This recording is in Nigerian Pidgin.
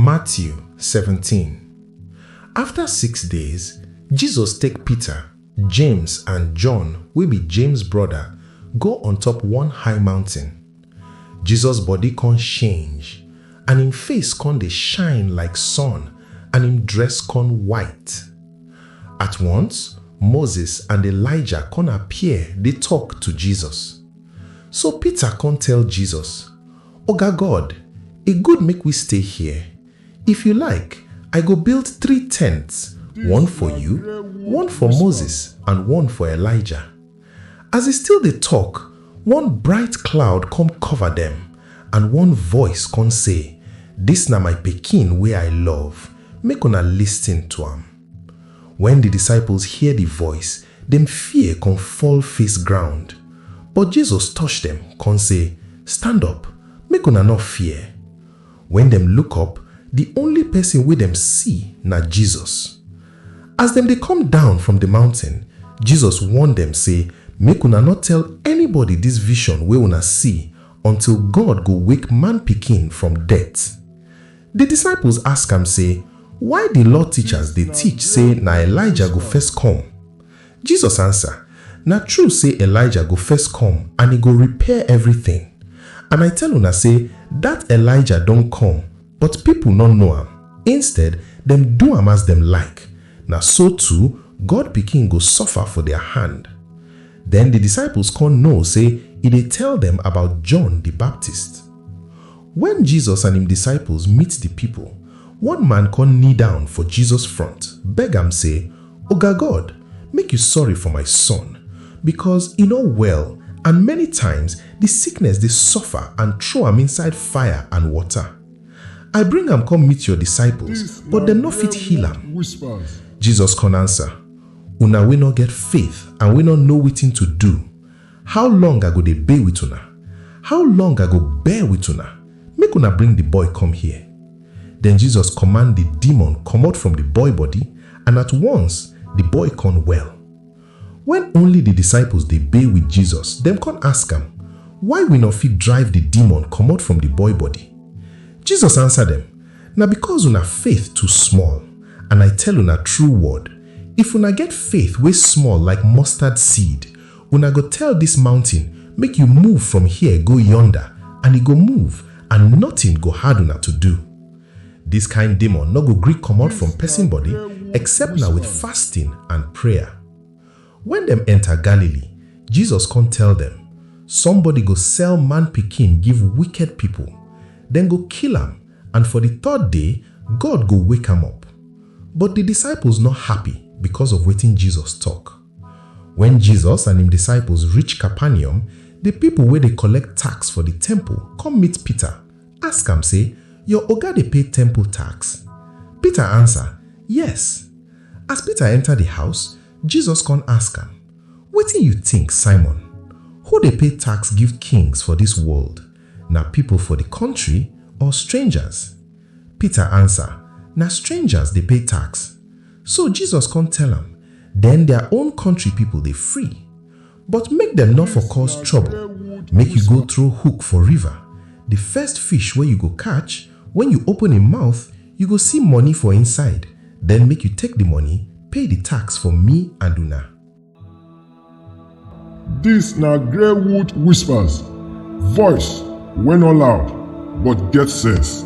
Matthew 17. After 6 days, Jesus take Peter, James and John, wey be James brother, go on top one high mountain. Jesus body con change, and him face con dey shine like sun, and him dress con white. At once, Moses and Elijah con appear, dey talk to Jesus. So Peter con tell Jesus, "Oga God, e good make we stay here. If you like, I go build 3 tents, one for you, one for Moses, and one for Elijah." As he still dey talk, one bright cloud come cover them, and one voice come say, "This na my pikin wey I love, make una listen to am." When the disciples hear the voice, them fear come fall face ground. But Jesus touch them, come say, "Stand up, make una not fear." When them look up, the only person wey them see na Jesus. As them they come down from the mountain, Jesus warn them say, "Make una not tell anybody this vision wey una see until God go wake man pikin from death." The disciples ask am say, "Why the law teachers they teach say na Elijah go first come?" Jesus answer, "Na true say Elijah go first come and he go repair everything. And I tell una say that Elijah don't come, but people not know am. Instead, them do am as them like. Na so too, God pikin go suffer for their hand." Then the disciples come know say he dey tell them about John the Baptist. When Jesus and him disciples meet the people, one man come kneel down for Jesus front, beg am say, "Oga God, make you sorry for my son, because he no well, and many times the sickness they suffer and throw am inside fire and water. I bring am come meet your disciples, but them no fit heal am." Jesus can answer, "Una we not get faith and we not know wetin to do. How long I go dey bear with una? How long I go bear with una? Make una bring the boy come here." Then Jesus command the demon come out from the boy body, and at once the boy come well. When only the disciples dey bear with Jesus, them can ask him, "Why we not fit drive the demon come out from the boy body?" Jesus answer them, "Na because una faith too small, and I tell una true word, if una get faith wey small like mustard seed, una go tell this mountain, make you move from here go yonder, and e go move, and nothing go hard una to do." This kind demon no go gree come out from person body except now with fasting and prayer. When them enter Galilee, Jesus can't tell them, somebody go sell man pikin give wicked people, then go kill am, and for the 3rd day, God go wake am up. But the disciples not happy because of wetin Jesus talk. When Jesus and him disciples reach Capernaum, the people where they collect tax for the temple come meet Peter, ask am say, "Your oga dey pay temple tax?" Peter answer, "Yes." As Peter enter the house, Jesus can ask am, "Wetin you think, Simon? Who dey pay tax give kings for this world? Na people for the country or strangers?" Peter answer, "Na strangers dey pay tax." So Jesus can tell am, "Then their own country people dey free. But make them not for cause trouble. Make you go throw hook for river. The first fish where you go catch, when you open him mouth, you go see money for inside. Then make you take the money, pay the tax for me and una." This na Greywood whispers, voice when not loud, but get sense.